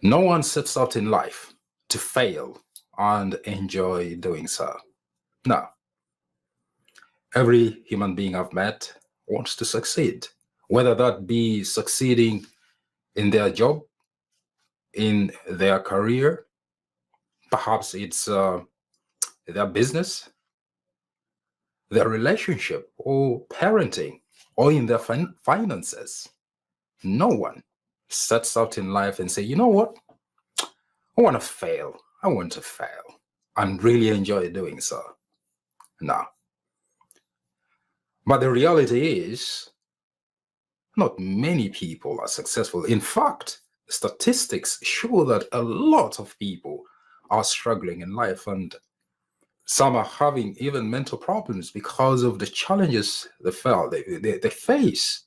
No one sets out in life to fail and enjoy doing so. No. Every human being I've met wants to succeed, whether that be succeeding in their job, in their career, perhaps it's their business, their relationship, or parenting, or in their finances. No one sets out in life and say, you know what? I want to fail. I want to fail and really enjoy doing so. No. But the reality is, not many people are successful. In fact, statistics show that a lot of people are struggling in life, and some are having even mental problems because of the challenges they face.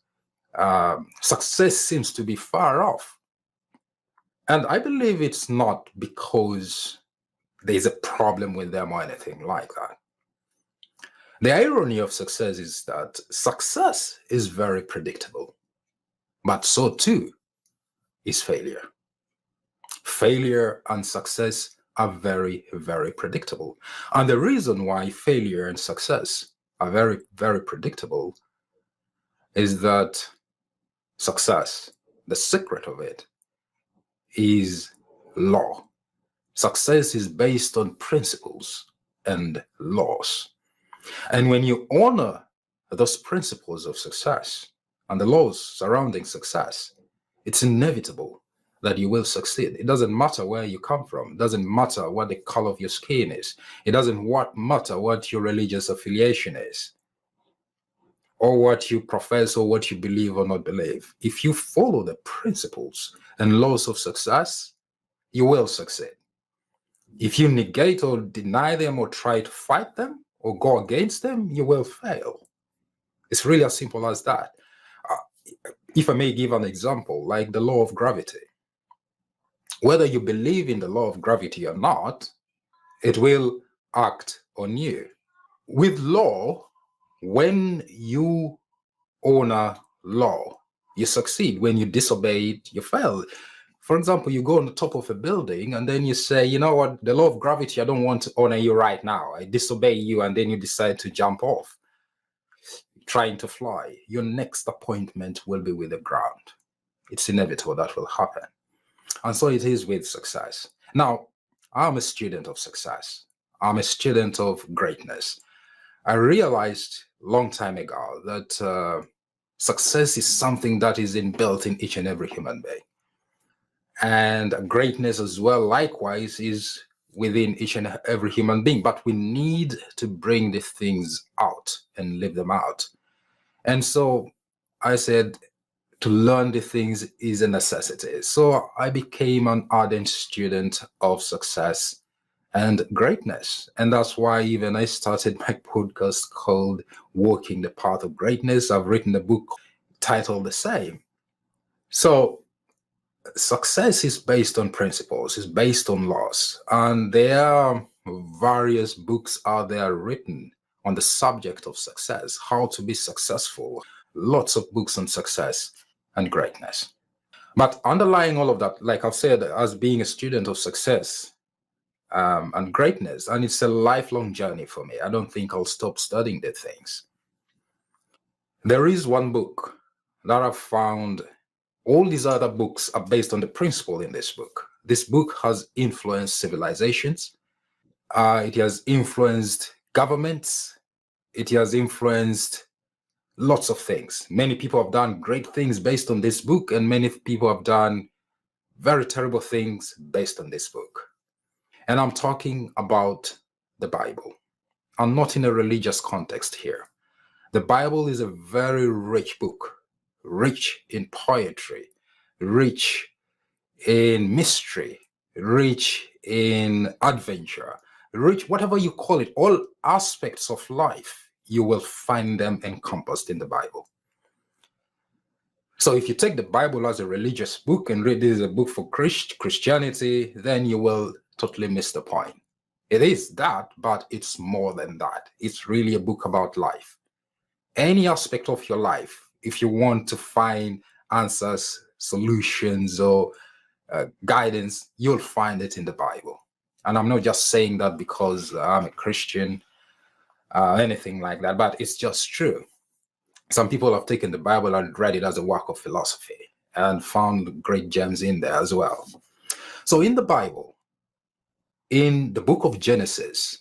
Success seems to be far off. And I believe it's not because there's a problem with them or anything like that. The irony of success is that success is very predictable, but so too is failure. Failure and success are very, very predictable. And the reason why failure and success are very, very predictable is that success, the secret of it, is law. Success is based on principles and laws. And when you honor those principles of success and the laws surrounding success, it's inevitable that you will succeed. It doesn't matter where you come from. It doesn't matter what the color of your skin is. It doesn't matter what your religious affiliation is, or what you profess, or what you believe or not believe. If you follow the principles and laws of success, you will succeed. If you negate or deny them or try to fight them or go against them, you will fail. It's really as simple as that. If I may give an example, like the law of gravity. Whether you believe in the law of gravity or not, it will act on you. With law, when you honor law, you succeed. When you disobey it, you fail. For example, you go on the top of a building and then you say, you know what, the law of gravity, I don't want to honor you right now. I disobey you, and then you decide to jump off, trying to fly. Your next appointment will be with the ground. It's inevitable that will happen. And so it is with success. Now, I'm a student of success. I'm a student of greatness. I realized a long time ago that success is something that is inbuilt in each and every human being. And greatness as well, likewise, is within each and every human being. But we need to bring these things out and live them out. And so I said, to learn the things is a necessity. So I became an ardent student of success and greatness. And that's why even I started my podcast called Walking the Path of Greatness. I've written a book titled the same. So success is based on principles, it's based on laws. And there are various books out there written on the subject of success, how to be successful. Lots of books on success and greatness. But underlying all of that, like I've said, as being a student of success and greatness, and it's a lifelong journey for me. I don't think I'll stop studying the things. There is one book that I've found. All these other books are based on the principle in this book. This book has influenced civilizations. It has influenced governments. It has influenced lots of things. Many people have done great things based on this book, and many people have done very terrible things based on this book. And I'm talking about the Bible. I'm not in a religious context here. The Bible is a very rich book, rich in poetry, rich in mystery, rich in adventure, rich, whatever you call it, all aspects of life, you will find them encompassed in the Bible. So if you take the Bible as a religious book and read this as a book for Christianity, then you will totally miss the point. It is that, but it's more than that. It's really a book about life. Any aspect of your life, if you want to find answers, solutions, or guidance, you'll find it in the Bible. And I'm not just saying that because I'm a Christian, anything like that, but it's just true. Some people have taken the Bible and read it as a work of philosophy and found great gems in there as well. So in the Bible, in the book of Genesis,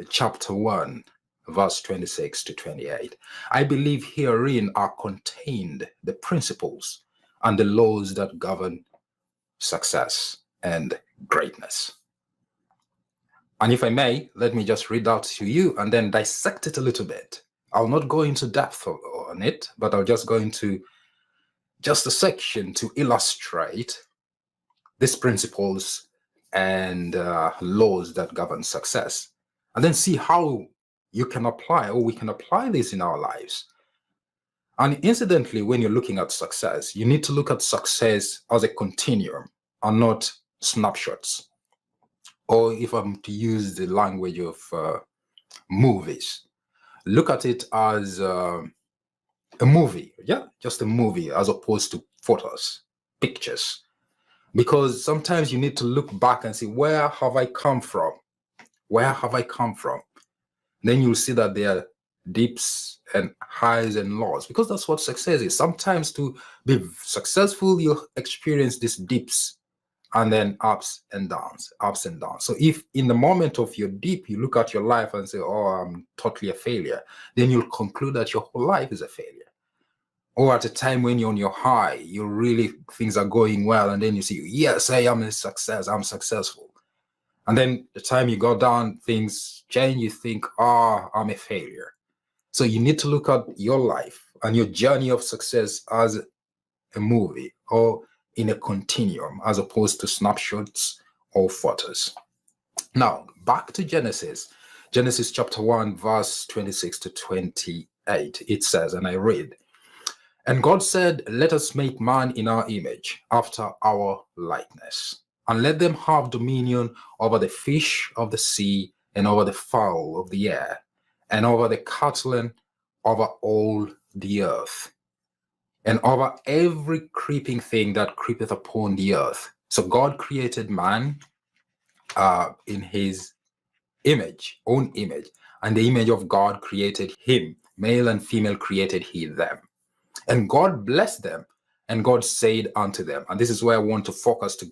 chapter 1, verse 26 to 28, I believe herein are contained the principles and the laws that govern success and greatness. And if I may, let me just read out to you and then dissect it a little bit. I'll not go into depth on it, but I'll just go into just a section to illustrate these principles and laws that govern success, and then see how you can apply, or we can apply this in our lives. And incidentally, when you're looking at success, you need to look at success as a continuum and not snapshots. Or if I'm to use the language of movies, look at it as a movie, just a movie, as opposed to photos, pictures. Because sometimes you need to look back and see, where have I come from? Where have I come from? Then you'll see that there are dips and highs and lows, because that's what success is. Sometimes to be successful, you'll experience these dips and then ups and downs. So if in the moment of your dip, you look at your life and say, oh, I'm totally a failure, then you'll conclude that your whole life is a failure. Or at a time when you're on your high, things are going well, and then you see, yes, I am a success, I'm successful. And then the time you go down, things change, you think, I'm a failure. So you need to look at your life and your journey of success as a movie, or in a continuum, as opposed to snapshots or photos. Now, back to Genesis chapter 1, verse 26 to 28. It says, and I read, "And God said, let us make man in our image, after our likeness, and let them have dominion over the fish of the sea, and over the fowl of the air, and over the cattle, and over all the earth, and over every creeping thing that creepeth upon the earth." So God created man in his own image, and the image of God created him. Male and female created he them. And God blessed them, and God said unto them, and this is where I want to focus to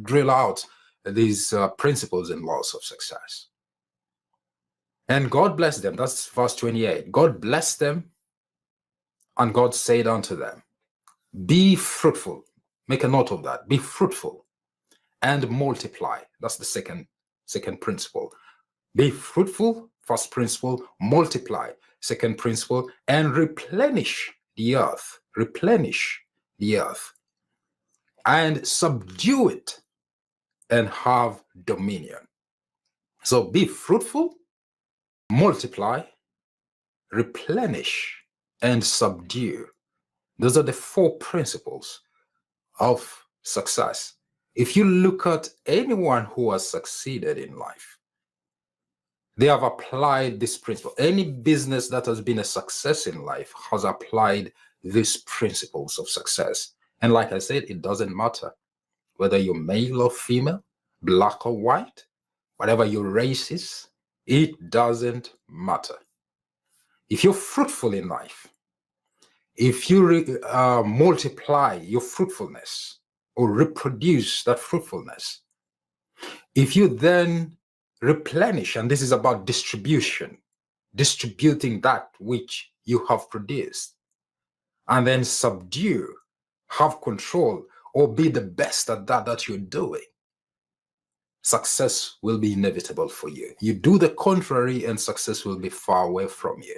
drill out these principles and laws of success. And God blessed them, that's verse 28. God blessed them, and God said unto them, be fruitful. Make a note of that. Be fruitful and multiply. That's the second principle. Be fruitful, first principle. Multiply, second principle. And replenish the earth. Replenish the earth. And subdue it, and have dominion. So be fruitful, multiply, replenish, and subdue. Those are the 4 principles of success. If you look at anyone who has succeeded in life, they have applied this principle. Any business that has been a success in life has applied these principles of success. And like I said, it doesn't matter whether you're male or female, black or white, whatever your race is, it doesn't matter. If you're fruitful in life, if you multiply your fruitfulness or reproduce that fruitfulness, if you then replenish, and this is about distribution, distributing that which you have produced, and then subdue, have control, or be the best at that you're doing, success will be inevitable for you. You do the contrary, and success will be far away from you.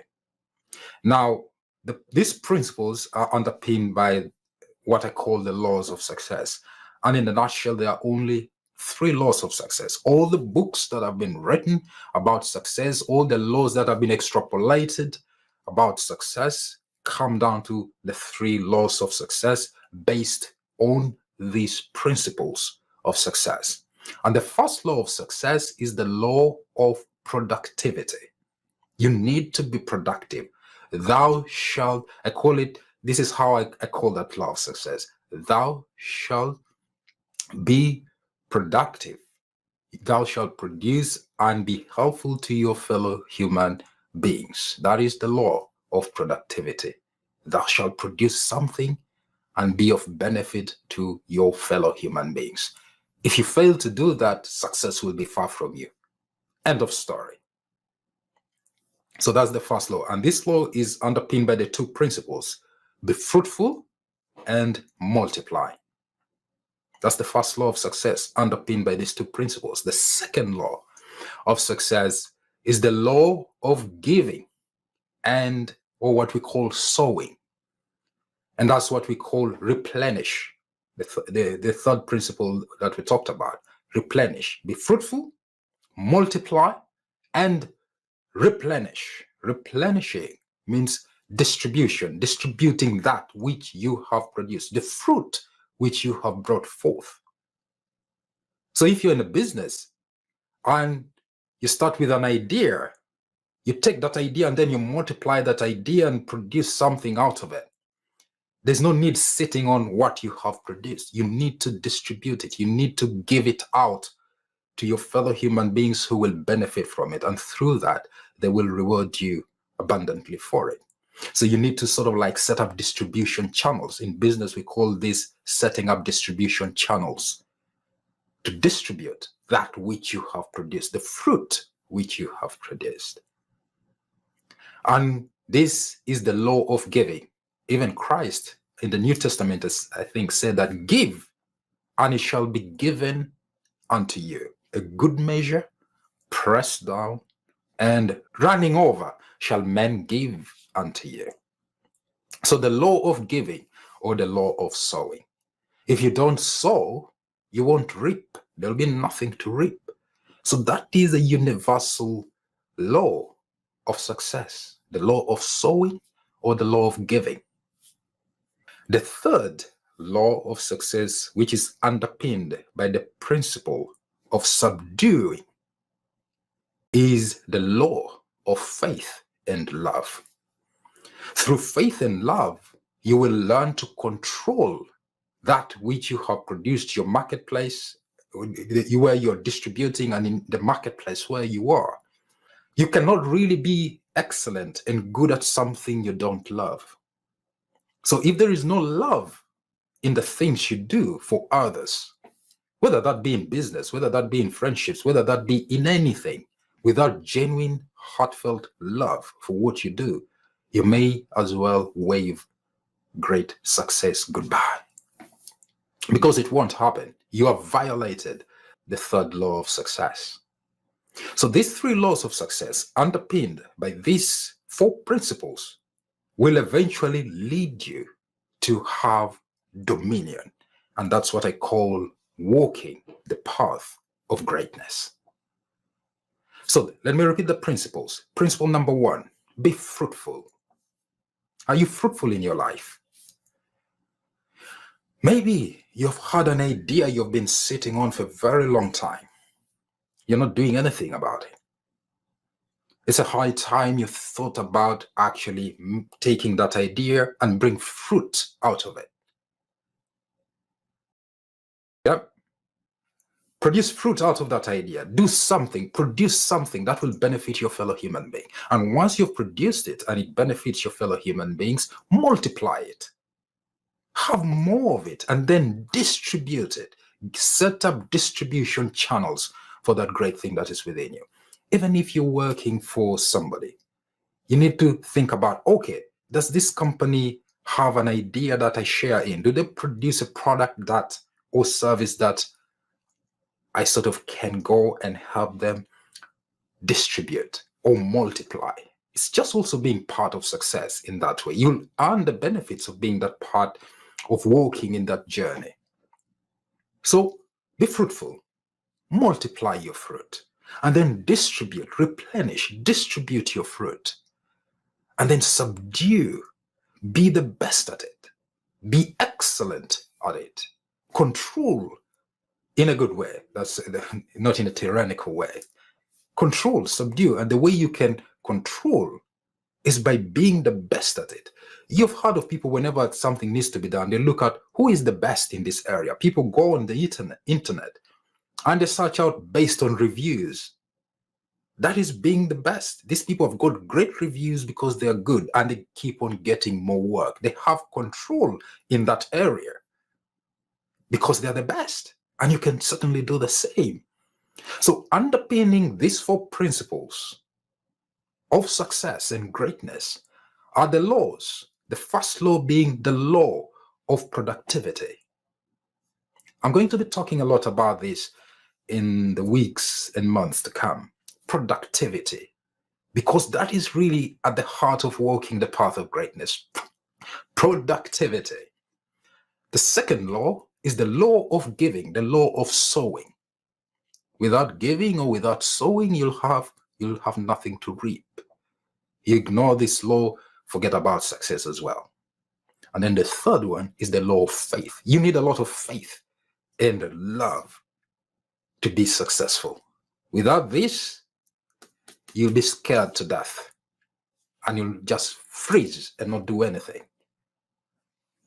Now, these principles are underpinned by what I call the laws of success. And in a nutshell, there are only 3 laws of success. All the books that have been written about success, all the laws that have been extrapolated about success, come down to the 3 laws of success based on these principles of success. And the first law of success is the law of productivity. You need to be productive. Thou shalt, this is how I call that law of success. Thou shalt Be productive. Thou shalt produce and be helpful to your fellow human beings. That is the law of productivity. Thou shalt produce something and be of benefit to your fellow human beings. If you fail to do that, success will be far from you. End of story. So that's the first law. And this law is underpinned by the two principles: be fruitful and multiply. That's the first law of success, underpinned by these two principles. The second law of success is the law of giving, and or what we call sowing. And that's what we call replenish. The third principle that we talked about: replenish. Be fruitful, multiply, and replenish. Replenishing means distribution, distributing that which you have produced, the fruit which you have brought forth. So if you're in a business and you start with an idea, you take that idea and then you multiply that idea and produce something out of it. There's no need sitting on what you have produced. You need to distribute it. You need to give it out to your fellow human beings who will benefit from it. And through that, they will reward you abundantly for it. So you need to sort of like set up distribution channels. In business, we call this setting up distribution channels to distribute that which you have produced, the fruit which you have produced. And this is the law of giving. Even Christ in the New Testament, I think, said that give and it shall be given unto you. A good measure, pressed down and running over, shall men give unto you. So the law of giving or the law of sowing. If you don't sow, you won't reap. There'll be nothing to reap. So that is a universal law of success, the law of sowing or the law of giving. The third law of success, which is underpinned by the principle of subduing, is the law of faith and love. Through faith and love, you will learn to control that which you have produced, your marketplace, where you're distributing, and in the marketplace where you are. You cannot really be excellent and good at something you don't love. So if there is no love in the things you do for others, whether that be in business, whether that be in friendships, whether that be in anything, without genuine, heartfelt love for what you do, you may as well wave great success goodbye. Because it won't happen. You have violated the third law of success. So these three laws of success, underpinned by these four principles, will eventually lead you to have dominion. And that's what I call walking the path of greatness. So let me repeat the principles. Principle number one, be fruitful. Are you fruitful in your life? Maybe you've had an idea you've been sitting on for a very long time. You're not doing anything about it. It's a high time you thought about actually taking that idea and bring fruit out of it. Yep. Produce fruit out of that idea. Do something, produce something that will benefit your fellow human being. And once you've produced it and it benefits your fellow human beings, multiply it. Have more of it and then distribute it. Set up distribution channels for that great thing that is within you. Even if you're working for somebody, you need to think about, okay, does this company have an idea that I share in? Do they produce a product that or service that I sort of can go and help them distribute or multiply? It's just also being part of success in that way. You'll earn the benefits of being that part of walking in that journey. So be fruitful, multiply your fruit, and then distribute, replenish, distribute your fruit, and then subdue, be the best at it, be excellent at it, control in a good way, that's not in a tyrannical way, control, subdue, and the way you can control is by being the best at it. You've heard of people, whenever something needs to be done, they look at who is the best in this area. People go on the internet and they search out based on reviews. That is being the best. These people have got great reviews because they are good and they keep on getting more work. They have control in that area because they're the best. And you can certainly do the same. So underpinning these 4 principles of success and greatness are the laws. The first law being the law of productivity. I'm going to be talking a lot about this in the weeks and months to come. Productivity, because that is really at the heart of walking the path of greatness. Productivity. The second law is the law of giving, the law of sowing. Without giving or without sowing, you'll have nothing to reap. You ignore this law, forget about success as well. And then the third one is the law of faith. You need a lot of faith and love to be successful. Without this, you'll be scared to death and you'll just freeze and not do anything.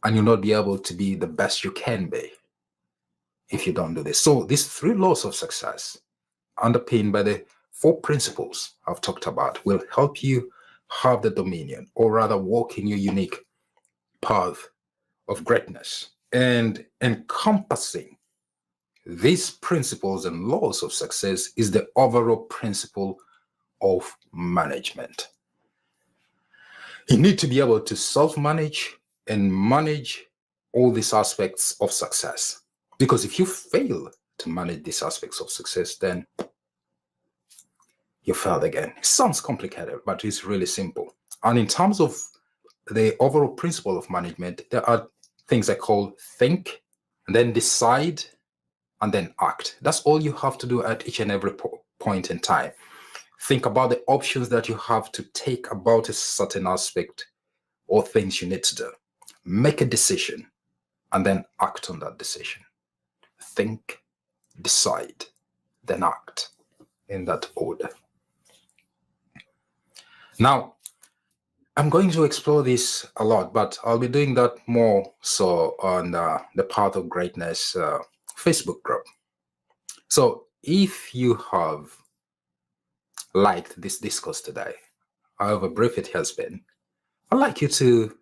And you'll not be able to be the best you can be if you don't do this. So these 3 laws of success, underpinned by the 4 principles I've talked about, will help you have the dominion, or rather walk in your unique path of greatness. And encompassing these principles and laws of success is the overall principle of management. You need to be able to self-manage and manage all these aspects of success. Because if you fail to manage these aspects of success, then you failed again. It sounds complicated, but it's really simple. And in terms of the overall principle of management, there are things I call think, and then decide, and then act. That's all you have to do at each and every point in time. Think about the options that you have to take about a certain aspect or things you need to do. Make a decision and then act on that decision. Think, decide, then act, in that order. Now, I'm going to explore this a lot, but I'll be doing that more so on the Path of Greatness Facebook group. So if you have liked this discourse today, however brief it has been, I'd like you to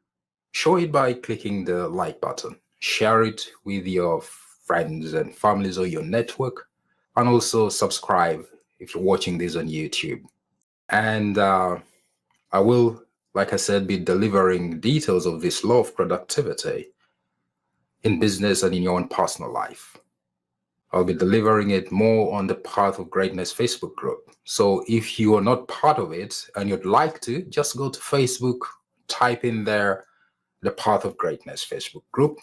show it by clicking the like button. Share it with your friends and families or your network, and also subscribe if you're watching this on YouTube. And I will, like I said, be delivering details of this law of productivity in business and in your own personal life. I'll be delivering it more on the Path of Greatness Facebook group. So if you are not part of it and you'd like to, just go to Facebook, type in there the Path of Greatness Facebook group,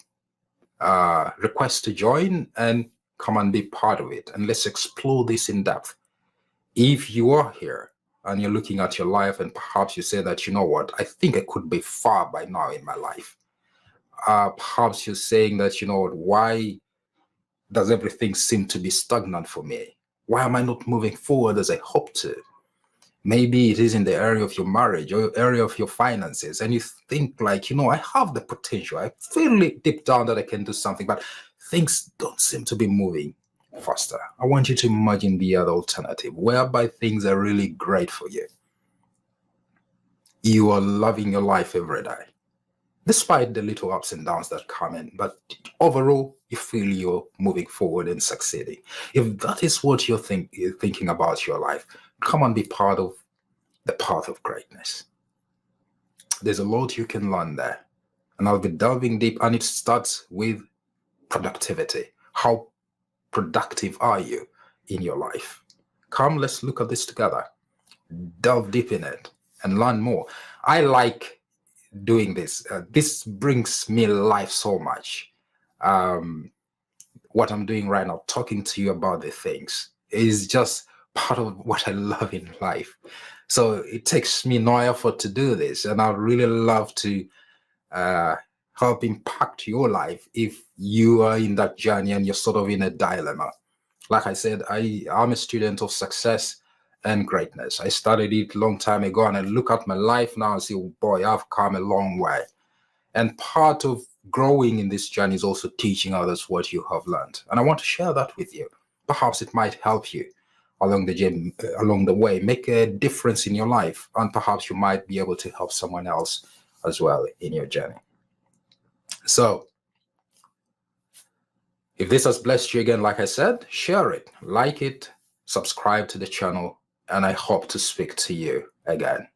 request to join, and come and be part of it. And let's explore this in depth. If you are here and you're looking at your life and perhaps you say that, you know what, I think I could be far by now in my life. Perhaps you're saying that, you know what, why does everything seem to be stagnant for me? Why am I not moving forward as I hope to? Maybe it is in the area of your marriage or area of your finances, and you think like, you know, I have the potential. I feel it deep down that I can do something, but things don't seem to be moving faster. I want you to imagine the other alternative, whereby things are really great for you. You are loving your life every day, despite the little ups and downs that come in, but overall, you feel you're moving forward and succeeding. If that is what you're thinking about your life, come and be part of the Path of Greatness. There's a lot you can learn there, and I'll be delving deep, and it starts with productivity. How productive are you in your life? Come, let's look at this together. Delve deep in it and learn more. I like doing this. This brings me life so much. What I'm doing right now, talking to you about the things, is just part of what I love in life. So it takes me no effort to do this, and I'd really love to help impact your life if you are in that journey and you're sort of in a dilemma. Like I said, I'm a student of success, and greatness. I started it a long time ago, and I look at my life now and say, oh boy, I've come a long way. And part of growing in this journey is also teaching others what you have learned. And I want to share that with you. Perhaps it might help you along the way, make a difference in your life, and perhaps you might be able to help someone else as well in your journey. So if this has blessed you again, like I said, share it, like it, subscribe to the channel, and I hope to speak to you again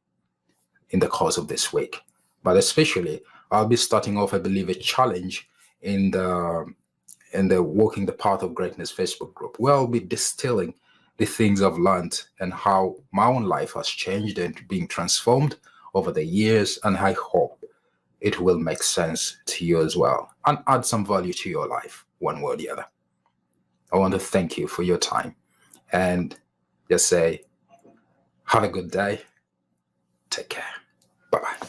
in the course of this week. But especially, I'll be starting off, I believe, a challenge in the Walking the Path of Greatness Facebook group, where I'll be distilling the things I've learned and how my own life has changed and being transformed over the years. And I hope it will make sense to you as well and add some value to your life, one way or the other. I want to thank you for your time and just say, have a good day. Take care. Bye-bye.